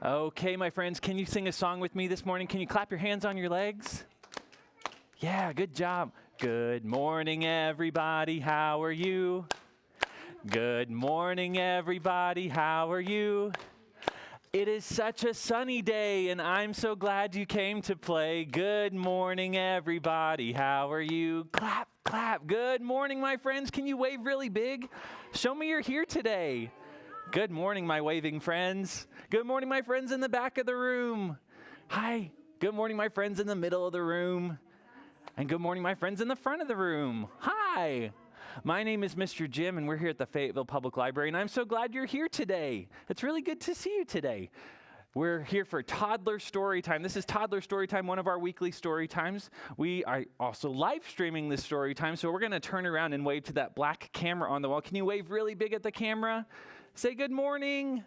Okay, my friends, can you sing a song with me this morning? Can you clap your hands on your legs? Yeah, good job. Good morning, everybody. How are you? Good morning, everybody. How are you? It is such a sunny day, and I'm so glad you came to play. Good morning, everybody. How are you? Clap, clap. Good morning, my friends. Can you wave really big? Show me you're here today. Good morning, my waving friends. Good morning, my friends in the back of the room. Hi. Good morning, my friends in the middle of the room. And good morning, my friends in the front of the room. Hi. My name is Mr. Jim, and we're here at the Fayetteville Public Library, and I'm so glad you're here today. It's really good to see you today. We're here for Toddler Story Time. This is Toddler Story Time, one of our weekly story times. We are also live streaming this story time, so we're going to turn around and wave to that black camera on the wall. Can you wave really big at the camera? Say good morning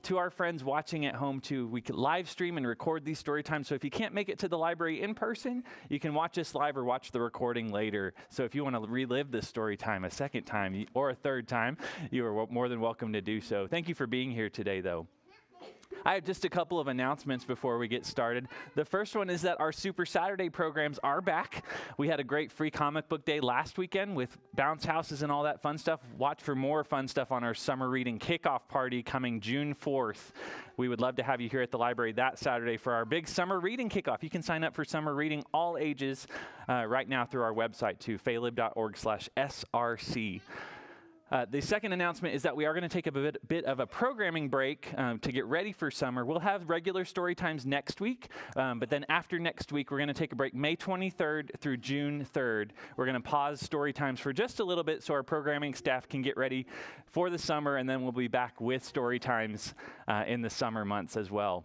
to our friends watching at home too. We can live stream and record these story times. So if you can't make it to the library in person, you can watch us live or watch the recording later. So if you want to relive this story time a second time or a third time, you are more than welcome to do so. Thank you for being here today, though. I have just a couple of announcements before we get started. The first one is that our Super Saturday programs are back. We had a great free comic book day last weekend with bounce houses and all that fun stuff. Watch for more fun stuff on our summer reading kickoff party coming June 4th. We would love to have you here at the library that Saturday for our big summer reading kickoff. You can sign up for summer reading all ages right now through our website to faylib.org/SRC. The second announcement is that we are going to take a bit of a programming break to get ready for summer. We'll have regular story times next week, but then after next week, we're going to take a break May 23rd through June 3rd. We're going to pause story times for just a little bit so our programming staff can get ready for the summer, and then we'll be back with story times in the summer months as well,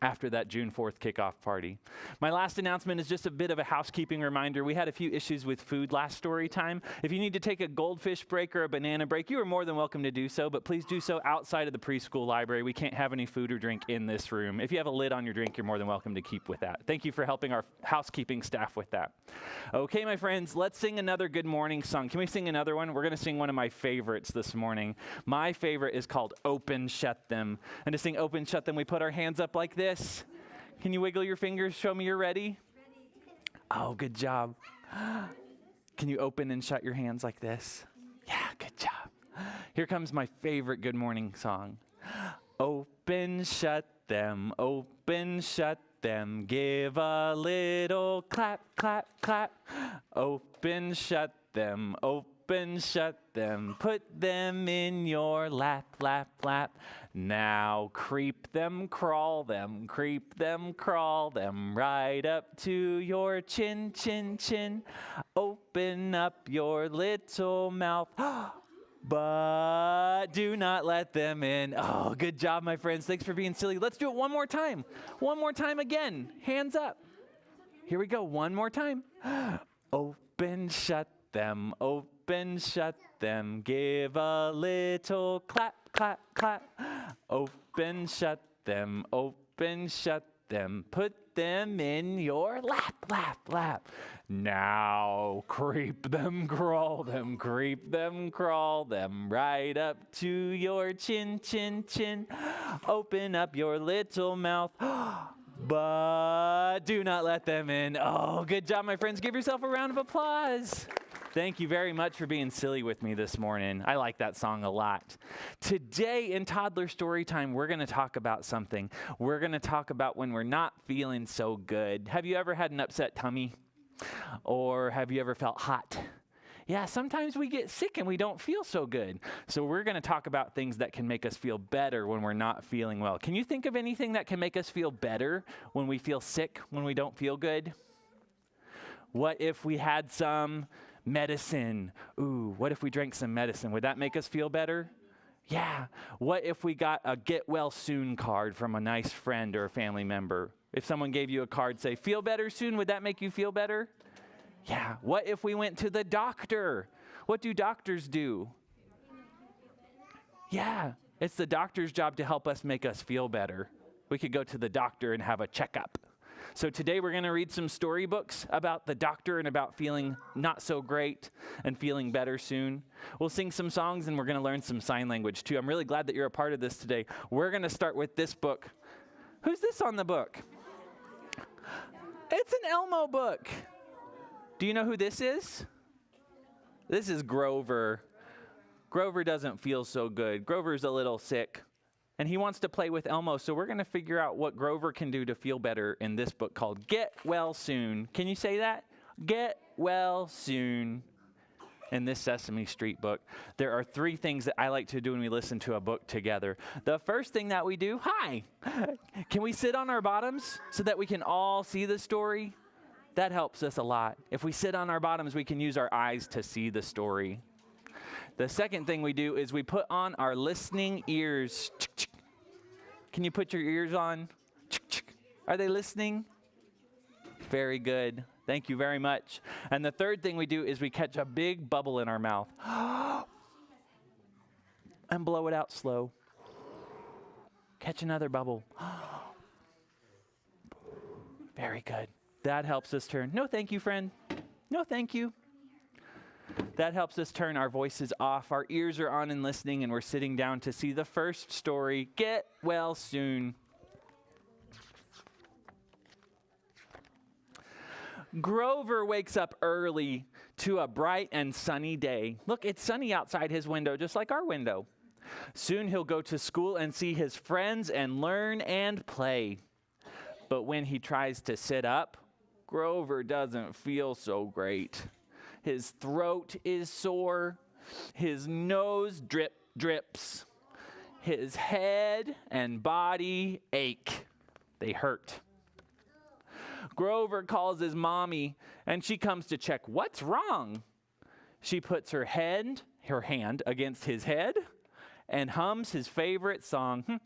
after that June 4th kickoff party. My last announcement is just a bit of a housekeeping reminder. We had a few issues with food last story time. If you need to take a goldfish break or a banana break, you are more than welcome to do so, but please do so outside of the preschool library. We can't have any food or drink in this room. If you have a lid on your drink, you're more than welcome to keep with that. Thank you for helping our housekeeping staff with that. Okay, my friends, let's sing another good morning song. Can we sing another one? We're going to sing one of my favorites this morning. My favorite is called Open, Shut Them. And to sing Open, Shut Them, we put our hands up like this. Can you wiggle your fingers? Show me you're ready. Oh, good job. Can you open and shut your hands like this? Yeah, good job. Here comes my favorite good morning song. Open, shut them, shut them. Give a little clap, clap, clap. Open, shut them, shut them. Put them in your lap, lap, lap. Now creep them, crawl them, crawl them right up to your chin, chin, chin. Open up your little mouth, but do not let them in. Oh, good job, my friends. Thanks for being silly. Let's do it one more time. One more time again. Hands up. Here we go. One more time. Open, shut them, shut them. Give a little clap, clap, clap. Open, shut them, shut them. Put them in your lap, lap, lap. Now creep them, crawl them, crawl them right up to your chin, chin, chin. Open up your little mouth, but do not let them in. Oh, good job, my friends. Give yourself a round of applause. Thank you very much for being silly with me this morning. I like that song a lot. Today in Toddler Story Time, we're going to talk about something. We're going to talk about when we're not feeling so good. Have you ever had an upset tummy? Or have you ever felt hot? Yeah, sometimes we get sick and we don't feel so good. So we're going to talk about things that can make us feel better when we're not feeling well. Can you think of anything that can make us feel better when we feel sick, when we don't feel good? What if we had some medicine? Ooh, what if we drank some medicine? Would that make us feel better? Yeah. What if we got a get well soon card from a nice friend or a family member? If someone gave you a card, say, feel better soon, would that make you feel better? Yeah. What if we went to the doctor? What do doctors do? Yeah. It's the doctor's job to help us make us feel better. We could go to the doctor and have a checkup. So today we're going to read some storybooks about the doctor and about feeling not so great and feeling better soon. We'll sing some songs and we're going to learn some sign language too. I'm really glad that you're a part of this today. We're going to start with this book Who's this on the book? It's an Elmo book. Do you know who this is? This is Grover. Grover doesn't feel so good. Grover's a little sick, and he wants to play with Elmo, so we're going to figure out what Grover can do to feel better in this book called Get Well Soon. Can you say that? Get well soon. In this Sesame Street book, there are 3 things that I like to do when we listen to a book together. The first thing that we do, hi, can we sit on our bottoms so that we can all see the story? That helps us a lot. If we sit on our bottoms, we can use our eyes to see the story. The second thing we do is we put on our listening ears. Can you put your ears on? Are they listening? Very good. Thank you very much. And the third thing we do is we catch a big bubble in our mouth and blow it out slow. Catch another bubble. Very good. That helps us turn. No, thank you, friend. No, thank you. That helps us turn our voices off. Our ears are on and listening, and we're sitting down to see the first story, Get Well Soon. Grover wakes up early to a bright and sunny day. Look, it's sunny outside his window, just like our window. Soon he'll go to school and see his friends and learn and play. But when he tries to sit up, Grover doesn't feel so great. His throat is sore. His nose drips. His head and body ache. They hurt. Grover calls his mommy, and she comes to check what's wrong. She puts her hand against his head and hums his favorite song.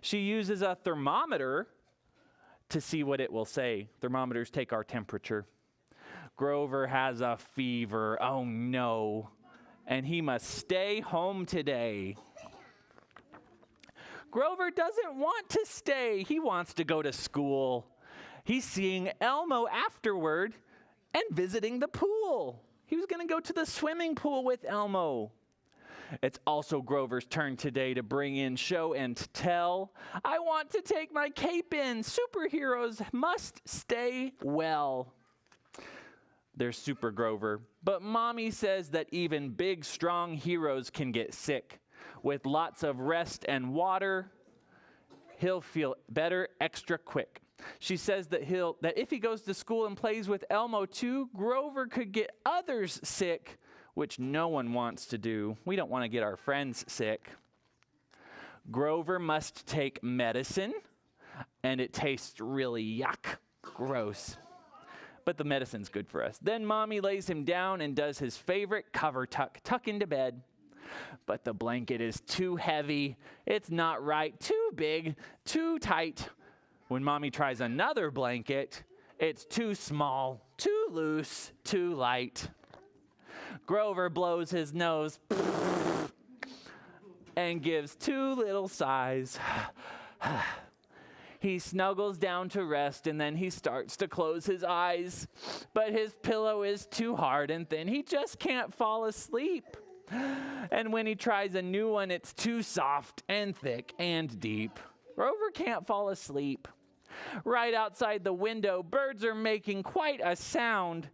She uses a thermometer to see what it will say. Thermometers take our temperature. Grover has a fever. Oh no. And he must stay home today. Grover doesn't want to stay. He wants to go to school. He's seeing Elmo afterward and visiting the pool. He was going to go to the swimming pool with Elmo. It's also Grover's turn today to bring in show and tell. I want to take my cape in. Superheroes must stay well. There's Super Grover. But Mommy says that even big, strong heroes can get sick. With lots of rest and water, he'll feel better extra quick. She says that if he goes to school and plays with Elmo too, Grover could get others sick, which no one wants to do. We don't want to get our friends sick. Grover must take medicine, and it tastes really yuck, gross. But the medicine's good for us. Then Mommy lays him down and does his favorite cover tuck into bed. But the blanket is too heavy. It's not right. Too big, too tight. When Mommy tries another blanket, it's too small, too loose, too light. Grover blows his nose and gives 2 little sighs. He snuggles down to rest, and then he starts to close his eyes. But his pillow is too hard and thin. He just can't fall asleep. And when he tries a new one, it's too soft and thick and deep. Grover can't fall asleep. Right outside the window, birds are making quite a sound.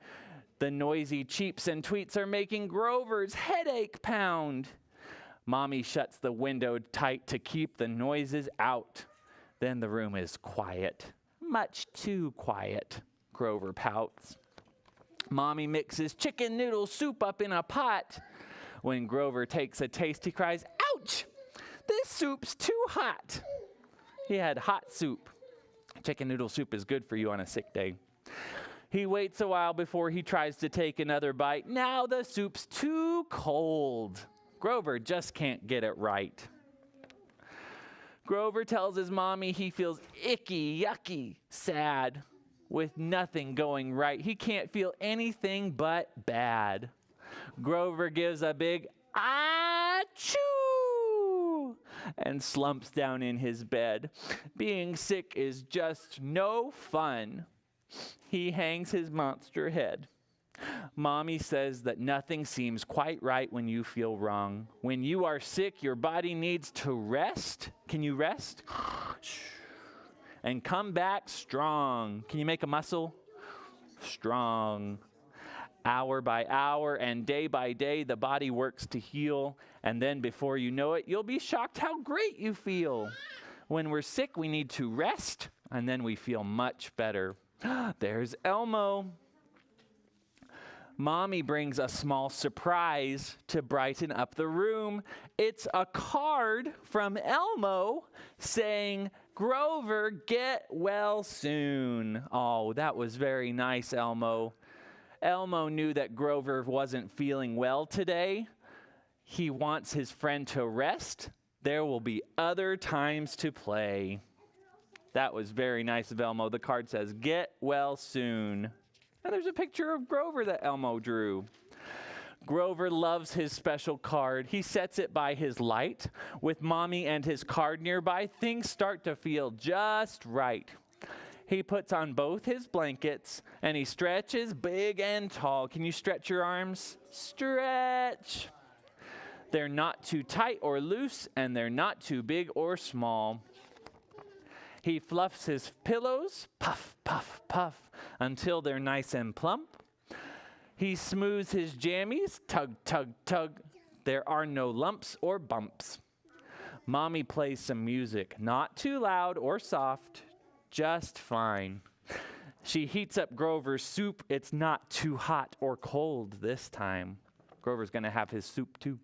The noisy cheeps and tweets are making Grover's headache pound. Mommy shuts the window tight to keep the noises out. Then the room is quiet, much too quiet. Grover pouts. Mommy mixes chicken noodle soup up in a pot. When Grover takes a taste, he cries, "Ouch! This soup's too hot." He had hot soup. Chicken noodle soup is good for you on a sick day. He waits a while before he tries to take another bite. Now the soup's too cold. Grover just can't get it right. Grover tells his mommy he feels icky, yucky, sad, with nothing going right. He can't feel anything but bad. Grover gives a big achoo and slumps down in his bed. Being sick is just no fun. He hangs his monster head Mommy says that nothing seems quite right when you feel wrong. When you are sick, your body needs to rest. Can you rest? And come back strong. Can you make a muscle? Strong. Hour by hour and day by day, the body works to heal. And then before you know it, you'll be shocked how great you feel. When we're sick, we need to rest, and then we feel much better. There's Elmo. Mommy brings a small surprise to brighten up the room. It's a card from Elmo saying, Grover, get well soon. Oh, that was very nice, Elmo. Elmo knew that Grover wasn't feeling well today. He wants his friend to rest. There will be other times to play. That was very nice of Elmo. The card says, get well soon. And there's a picture of Grover that Elmo drew. Grover loves his special card. He sets it by his light. With Mommy and his card nearby, things start to feel just right. He puts on both his blankets, and he stretches big and tall. Can you stretch your arms? Stretch. They're not too tight or loose, and they're not too big or small. He fluffs his pillows, puff, puff, puff, until they're nice and plump. He smooths his jammies, tug, tug, tug. There are no lumps or bumps. Mommy plays some music, not too loud or soft, just fine. She heats up Grover's soup. It's not too hot or cold this time. Grover's going to have his soup too.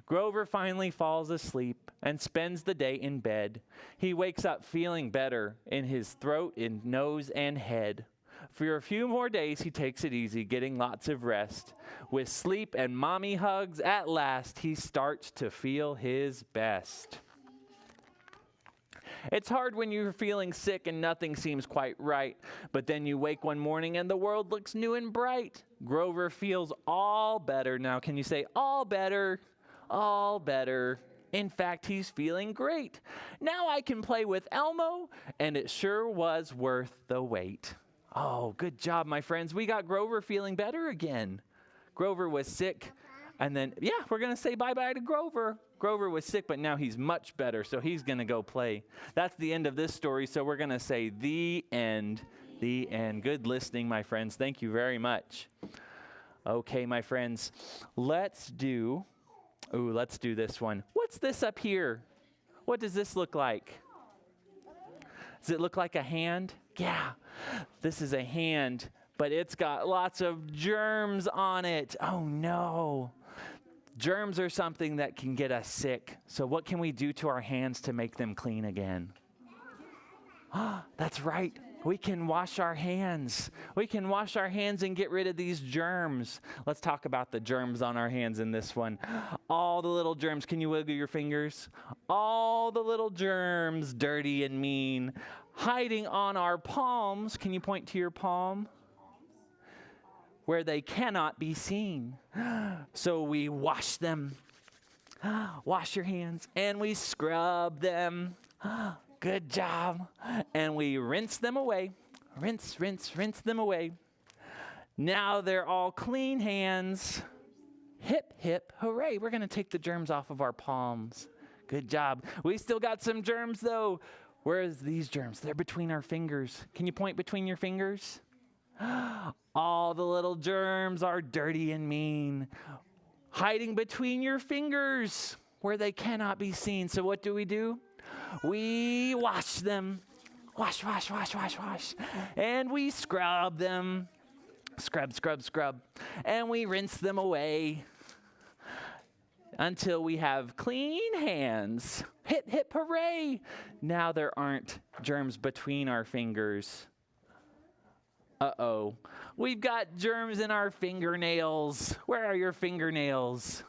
Grover finally falls asleep and spends the day in bed. He wakes up feeling better in his throat, in nose, and head. For a few more days, he takes it easy, getting lots of rest. With sleep and mommy hugs, at last, he starts to feel his best. It's hard when you're feeling sick and nothing seems quite right, but then you wake one morning and the world looks new and bright. Grover feels all better. Now, can you say all better? All better. In fact, he's feeling great. Now I can play with Elmo, and it sure was worth the wait. Oh, good job, my friends. We got Grover feeling better again. Grover was sick, and then, we're going to say bye-bye to Grover. Grover was sick, but now he's much better, so he's going to go play. That's the end of this story, so we're going to say the end, the end. Good listening, my friends. Thank you very much. Okay, my friends, let's do this one. What's this up here? What does this look like? Does it look like a hand? Yeah, this is a hand, but it's got lots of germs on it. Oh, no. Germs are something that can get us sick. So what can we do to our hands to make them clean again? That's right. We can wash our hands. We can wash our hands and get rid of these germs. Let's talk about the germs on our hands in this one. All the little germs. Can you wiggle your fingers? All the little germs, dirty and mean, hiding on our palms. Can you point to your palm? Where they cannot be seen. So we wash them. Wash your hands. And we scrub them. Good job. And we rinse them away. Rinse, rinse, rinse them away. Now they're all clean hands. Hip, hip, hooray. We're going to take the germs off of our palms. Good job. We still got some germs, though. Where is these germs? They're between our fingers. Can you point between your fingers? All the little germs are dirty and mean, hiding between your fingers where they cannot be seen. So what do? We wash them. Wash, wash, wash, wash, wash. And we scrub them. Scrub, scrub, scrub. And we rinse them away until we have clean hands. Hip, hip, hooray. Now there aren't germs between our fingers. Uh-oh. We've got germs in our fingernails. Where are your fingernails?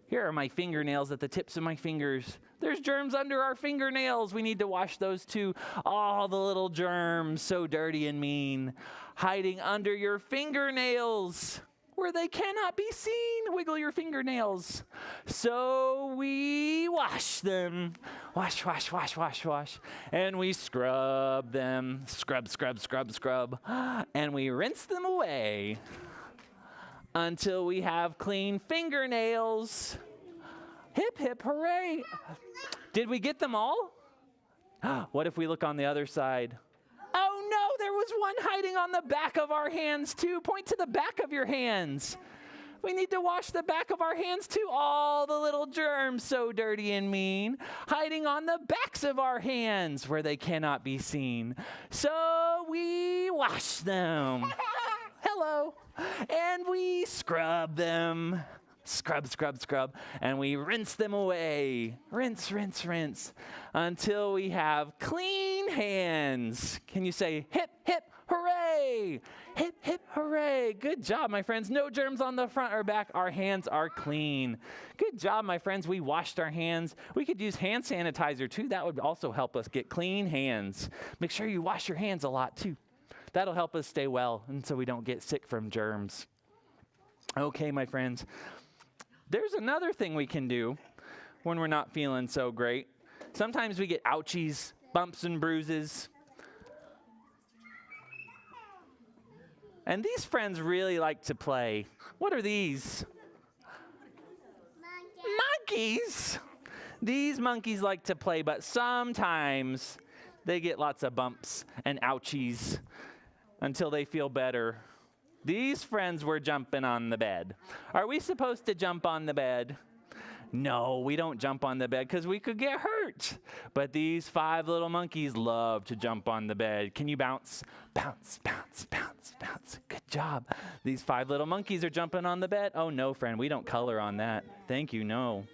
Here are my fingernails at the tips of my fingers. There's germs under our fingernails. We need to wash those too. All the little germs, so dirty and mean, hiding under your fingernails where they cannot be seen. Wiggle your fingernails. So we wash them. Wash, wash, wash, wash, wash. And we scrub them. Scrub, scrub, scrub, scrub. And we rinse them away. until we have clean fingernails. Hip, hip, hooray. Did we get them all? What if we look on the other side? Oh no, there was one hiding on the back of our hands too. Point to the back of your hands. We need to wash the back of our hands too. All the little germs, so dirty and mean, hiding on the backs of our hands where they cannot be seen. So we wash them. Hello. And we scrub them. Scrub, scrub, scrub. And we rinse them away. Rinse, rinse, rinse. Until we have clean hands. Can you say hip, hip, hooray? Hip, hip, hooray. Good job, my friends. No germs on the front or back. Our hands are clean. Good job, my friends. We washed our hands. We could use hand sanitizer, too. That would also help us get clean hands. Make sure you wash your hands a lot, too. That'll help us stay well and so we don't get sick from germs. Okay, my friends. There's another thing we can do when we're not feeling so great. Sometimes we get ouchies, bumps and bruises. And these friends really like to play. What are these? Monkeys. These monkeys like to play, but sometimes they get lots of bumps and ouchies until they feel better. These friends were jumping on the bed. Are we supposed to jump on the bed? No, we don't jump on the bed because we could get hurt. But these 5 little monkeys love to jump on the bed. Can you bounce? Bounce, bounce, bounce, bounce. Good job. These 5 little monkeys are jumping on the bed. Oh, no, friend, we don't color on that. Thank you, no.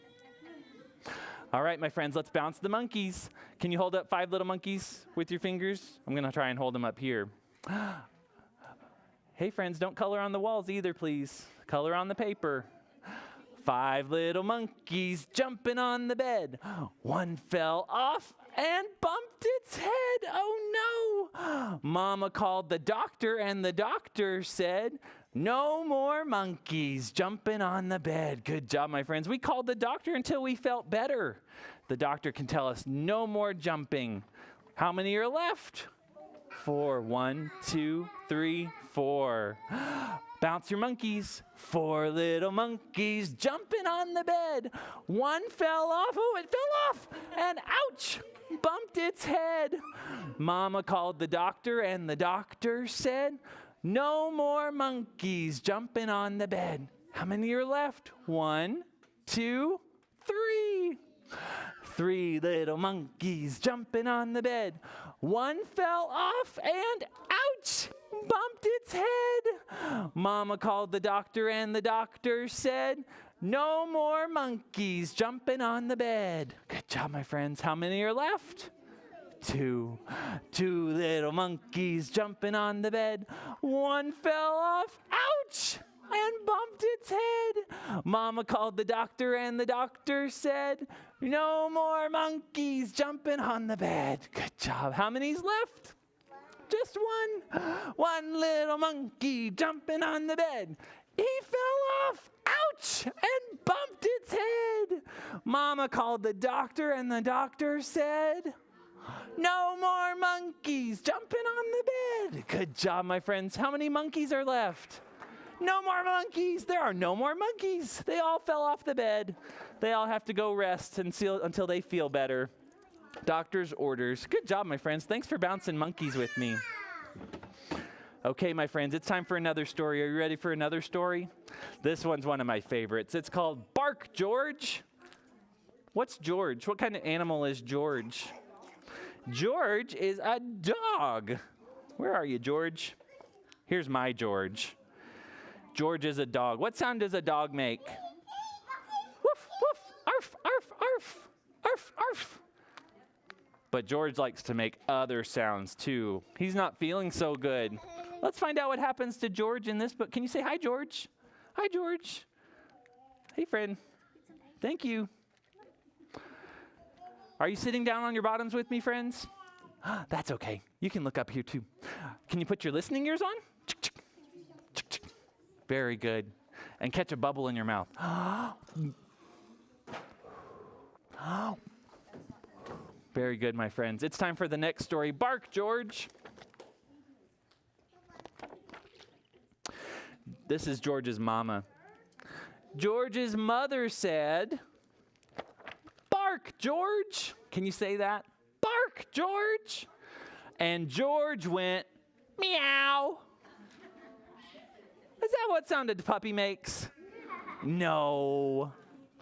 All right, my friends, let's bounce the monkeys. Can you hold up 5 little monkeys with your fingers? I'm going to try and hold them up here. Hey, friends, don't color on the walls either, please. Color on the paper. 5 little monkeys jumping on the bed. One fell off and bumped its head. Oh, no. Mama called the doctor, and the doctor said, no more monkeys jumping on the bed. Good job, my friends. We called the doctor until we felt better. The doctor can tell us no more jumping. How many are left? 4. 1, 2, 3, 4. Bounce your monkeys. 4 little monkeys jumping on the bed. One fell off. Oh, it fell off. And ouch, bumped its head. Mama called the doctor, and the doctor said, no more monkeys jumping on the bed. How many are left? 1, 2, 3. 3 little monkeys jumping on the bed. One fell off and ouch, bumped its head. Mama called the doctor, and the doctor said, no more monkeys jumping on the bed. Good job, my friends. How many are left? 2. 2 little monkeys jumping on the bed. One fell off, ouch, and bumped its head. Mama called the doctor, and the doctor said, no more monkeys jumping on the bed. Good job. How many's left? Just 1. 1 little monkey jumping on the bed. He fell off, ouch, and bumped its head. Mama called the doctor, and the doctor said, no more monkeys jumping on the bed. Good job, my friends. How many monkeys are left? No more monkeys. There are no more monkeys. They all fell off the bed. They all have to go rest until they feel better. Doctor's orders. Good job, my friends. Thanks for bouncing monkeys with me. Okay, my friends, it's time for another story. Are you ready for another story? This one's one of my favorites. It's called Bark, George. What's George? What kind of animal is George? George is a dog. Where are you, George? Here's my George. George is a dog. What sound does a dog make? Woof, woof, arf, arf, arf, arf, arf. But George likes to make other sounds too. He's not feeling so good. Let's find out what happens to George in this book. Can you say hi, George? Hi, George. Hey, friend. Thank you. Are you sitting down on your bottoms with me, friends? That's okay. You can look up here too. Can you put your listening ears on? Very good. And catch a bubble in your mouth. Very good, my friends. It's time for the next story. Bark, George. This is George's mama. George's mother said, "Bark, George." Can you say that? "Bark, George." And George went, "Meow." Is that what sound a puppy makes? No.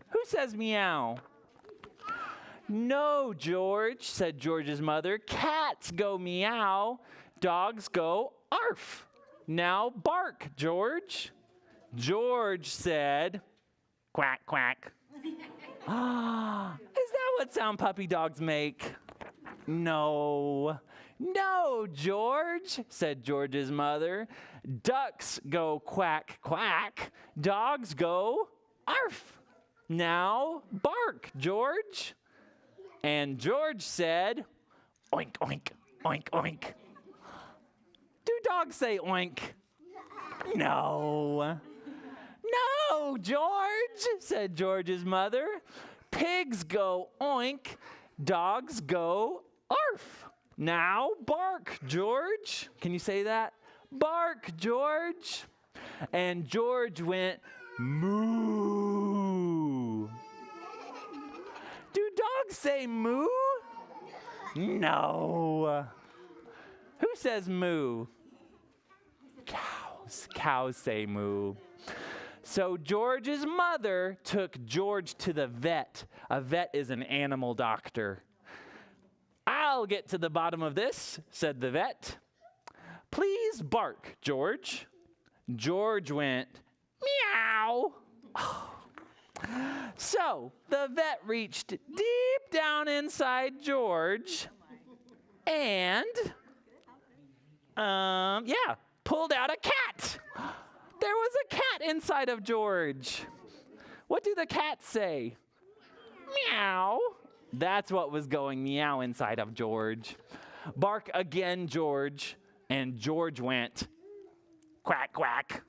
Who says meow? "No, George," said George's mother. "Cats go meow, dogs go arf. Now bark, George." George said, "Quack, quack." Is that what sound puppy dogs make? No. "No, George," said George's mother. "Ducks go quack, quack. Dogs go arf. Now bark, George." And George said, "Oink, oink, oink, oink." Do dogs say oink? No. "No, George," said George's mother. "Pigs go oink, dogs go arf. Now bark, George." Can you say that? "Bark, George." And George went, "Moo." Do dogs say moo? No. Who says moo? Cows. Cows say moo. So George's mother took George to the vet. A vet is an animal doctor. "I'll get to the bottom of this," said the vet. "Please bark, George." George went, "Meow." So the vet reached deep down inside George and, pulled out a cat. There was a cat inside of George. What do the cats say? Meow. That's what was going meow inside of George. "Bark again, George." And George went, quack, quack,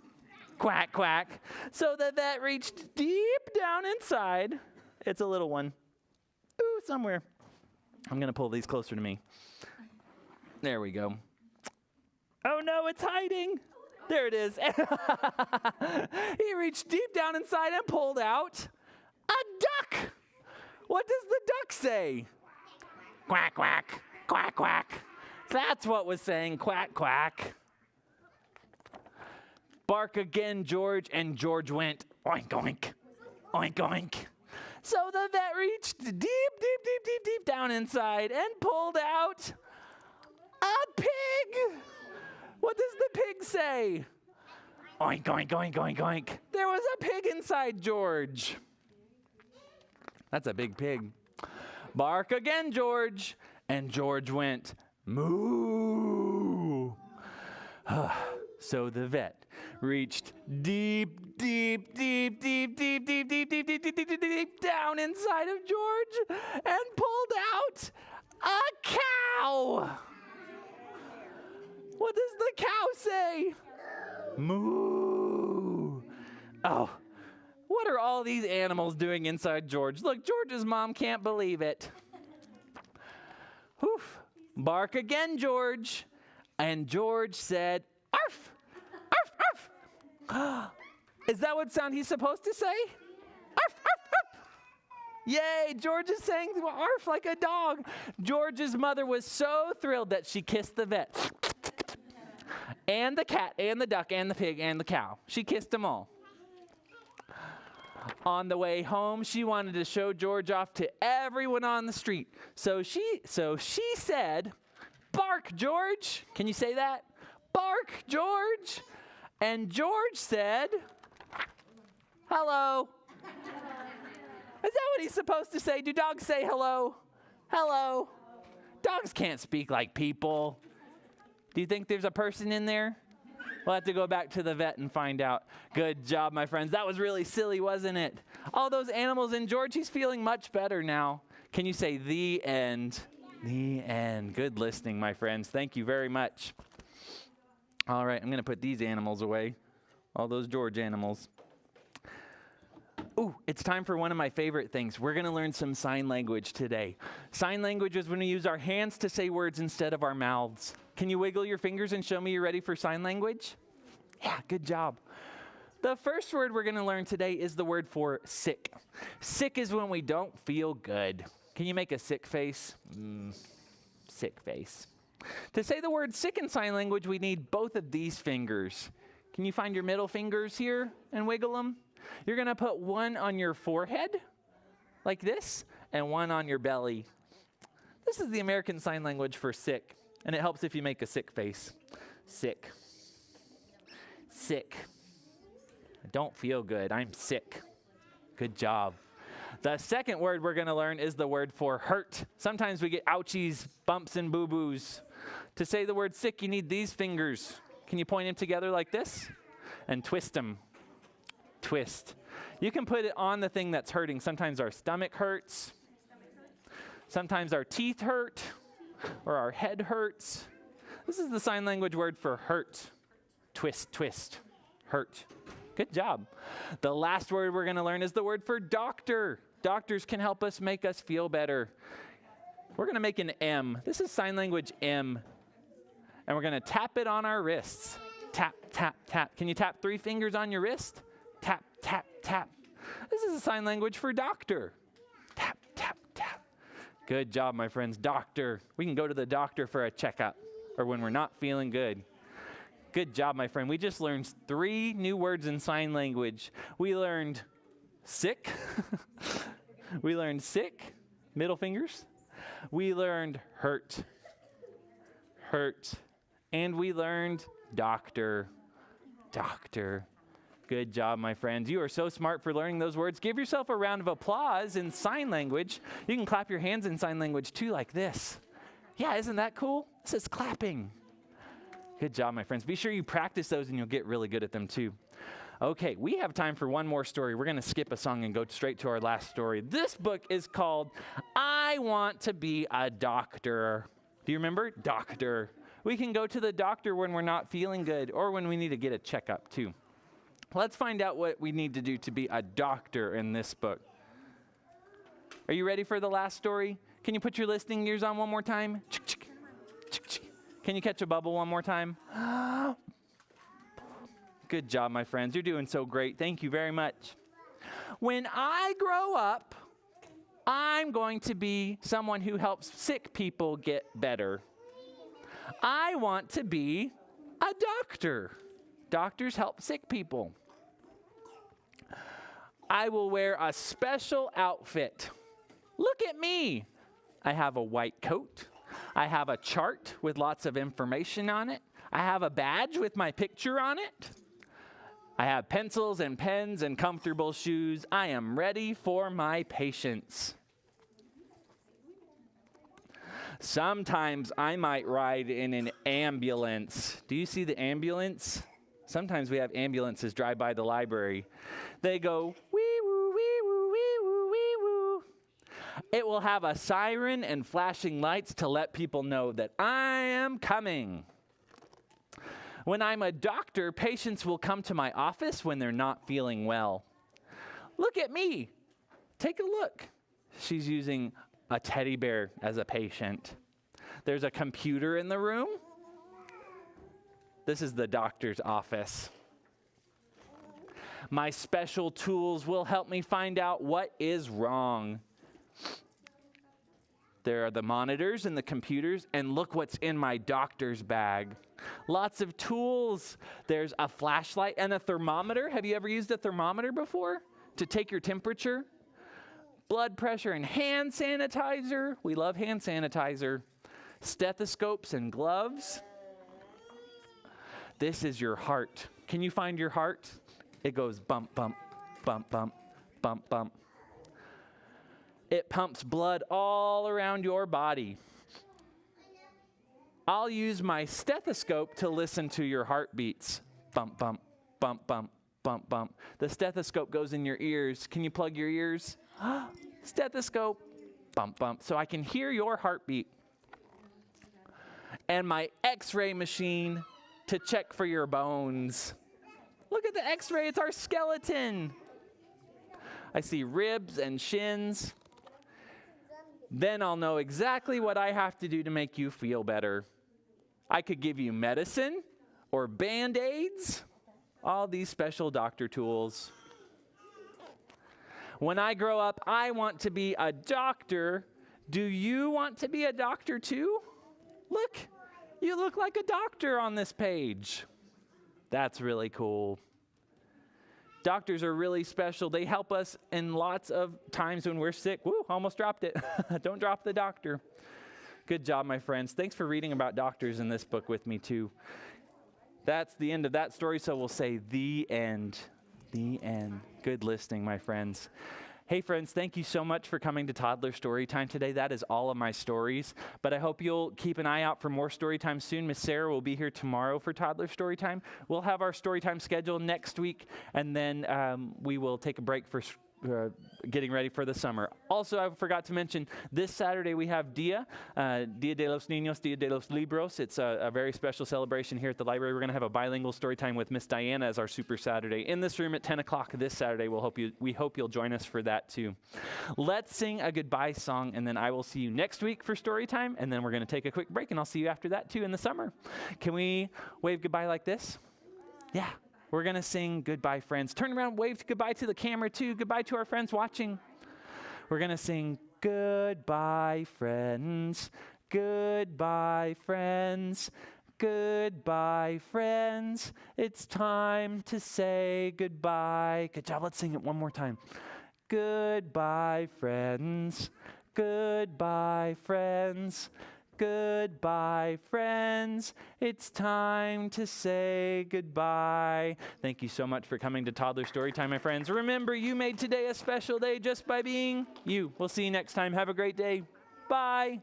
quack, quack. So the vet reached deep down inside. It's a little one. Ooh, somewhere. I'm going to pull these closer to me. There we go. Oh no, it's hiding. There it is. He reached deep down inside and pulled out a duck. What does the duck say? Quack, quack, quack, quack. That's what was saying quack, quack. "Bark again, George." And George went oink, oink, oink, oink. So the vet reached deep down inside and pulled out a pig. What does the pig say? Oink, oink, oink, oink, oink. There was a pig inside George. That's a big pig. "Bark again, George." And George went, moo. So the vet reached deep down inside of George and pulled out a cow. What does the cow say? Moo. Oh, what are all these animals doing inside George? Look, George's mom can't believe it. Whew. "Bark again, George." And George said, "Arf, arf, arf." Is that what sound he's supposed to say? Arf, arf, arf. Yay, George is saying arf like a dog. George's mother was so thrilled that she kissed the vet. And the cat, and the duck, and the pig, and the cow. She kissed them all. On the way home, she wanted to show George off to everyone on the street. So she said, "Bark, George." Can you say that? "Bark, George." And George said, "Hello." Is that what he's supposed to say? Do dogs say hello? Hello. Dogs can't speak like people. Do you think there's a person in there? We'll have to go back to the vet and find out. Good job, my friends. That was really silly, wasn't it? All those animals in George, he's feeling much better now. Can you say the end? The end. Good listening, my friends. Thank you very much. All right, I'm going to put these animals away. All those George animals. Ooh, it's time for one of my favorite things. We're going to learn some sign language today. Sign language is when we use our hands to say words instead of our mouths. Can you wiggle your fingers and show me you're ready for sign language? Yeah, good job. The first word we're going to learn today is the word for sick. Sick is when we don't feel good. Can you make a sick face? Sick face. To say the word sick in sign language, we need both of these fingers. Can you find your middle fingers here and wiggle them? You're going to put one on your forehead, like this, and one on your belly. This is the American Sign Language for sick, and it helps if you make a sick face. Sick. Sick. I don't feel good. I'm sick. Good job. The second word we're going to learn is the word for hurt. Sometimes we get ouchies, bumps, and boo-boos. To say the word sick, you need these fingers. Can you point them together like this? And twist them. Twist. You can put it on the thing that's hurting. Sometimes our stomach hurts. Sometimes our teeth hurt. Or our head hurts. This is the sign language word for hurt. Twist, twist, hurt. Good job. The last word we're going to learn is the word for doctor. Doctors can help us make us feel better. We're going to make an M. This is sign language M. And we're going to tap it on our wrists. Tap, tap, tap. Can you tap 3 fingers on your wrist? Tap, tap, tap. This is a sign language for doctor. Tap, tap, tap. Good job, my friends. Doctor. We can go to the doctor for a checkup or when we're not feeling good. Good job, my friend. We just learned 3 new words in sign language. We learned sick. We learned sick, middle fingers. We learned hurt, hurt. And we learned doctor, doctor. Good job, my friends. You are so smart for learning those words. Give yourself a round of applause in sign language. You can clap your hands in sign language too, like this. Yeah, isn't that cool? This is clapping. Good job, my friends. Be sure you practice those and you'll get really good at them too. Okay, we have time for one more story. We're going to skip a song and go straight to our last story. This book is called I Want to Be a Doctor. Do you remember? Doctor. We can go to the doctor when we're not feeling good or when we need to get a checkup too. Let's find out what we need to do to be a doctor in this book. Are you ready for the last story? Can you put your listening ears on one more time? Can you catch a bubble one more time? Good job, my friends. You're doing so great. Thank you very much. When I grow up, I'm going to be someone who helps sick people get better. I want to be a doctor. Doctors help sick people. I will wear a special outfit. Look at me. I have a white coat. I have a chart with lots of information on it. I have a badge with my picture on it. I have pencils and pens and comfortable shoes. I am ready for my patients. Sometimes I might ride in an ambulance. Do you see the ambulance? Sometimes we have ambulances drive by the library. They go, wee-woo, wee-woo, wee-woo, wee-woo. It will have a siren and flashing lights to let people know that I am coming. When I'm a doctor, patients will come to my office when they're not feeling well. Look at me. Take a look. She's using a teddy bear as a patient. There's a computer in the room. This is the doctor's office. My special tools will help me find out what is wrong. There are the monitors and the computers, and look what's in my doctor's bag. Lots of tools. There's a flashlight and a thermometer. Have you ever used a thermometer before to take your temperature? Blood pressure and hand sanitizer. We love hand sanitizer. Stethoscopes and gloves. This is your heart. Can you find your heart? It goes bump, bump, bump, bump, bump, bump. It pumps blood all around your body. I'll use my stethoscope to listen to your heartbeats. Bump, bump, bump, bump, bump, bump. The stethoscope goes in your ears. Can you plug your ears? Stethoscope. Bump, bump. So I can hear your heartbeat. And my x-ray machine to check for your bones. Look at the x-ray. It's our skeleton. I see ribs and shins. Then I'll know exactly what I have to do to make you feel better. I could give you medicine or Band-Aids. All these special doctor tools. When I grow up, I want to be a doctor. Do you want to be a doctor too? Look, you look like a doctor on this page. That's really cool. Doctors are really special. They help us in lots of times when we're sick. Woo, almost dropped it. Don't drop the doctor. Good job, my friends. Thanks for reading about doctors in this book with me too. That's the end of that story, so we'll say the end. The end. Good listening, my friends. Hey, friends, thank you so much for coming to Toddler Storytime today. That is all of my stories, but I hope you'll keep an eye out for more Storytime soon. Miss Sarah will be here tomorrow for Toddler Storytime. We'll have our Storytime schedule next week, and then we will take a break for getting ready for the summer. Also, I forgot to mention, this Saturday we have Dia de los Niños, Dia de los Libros. It's a very special celebration here at the library. We're going to have a bilingual story time with Miss Diana as our Super Saturday in this room at 10 o'clock this Saturday. We hope you'll join us for that too. Let's sing a goodbye song, and then I will see you next week for story time, and then we're going to take a quick break, and I'll see you after that too in the summer. Can we wave goodbye like this? Yeah. We're going to sing Goodbye, Friends. Turn around, wave goodbye to the camera, too. Goodbye to our friends watching. We're going to sing Goodbye, Friends. Goodbye, friends. Goodbye, friends. It's time to say goodbye. Good job. Let's sing it one more time. Goodbye, friends. Goodbye, friends. Goodbye, friends. It's time to say goodbye. Thank you so much for coming to Toddler Storytime, my friends. Remember, you made today a special day just by being you. We'll see you next time. Have a great day. Bye.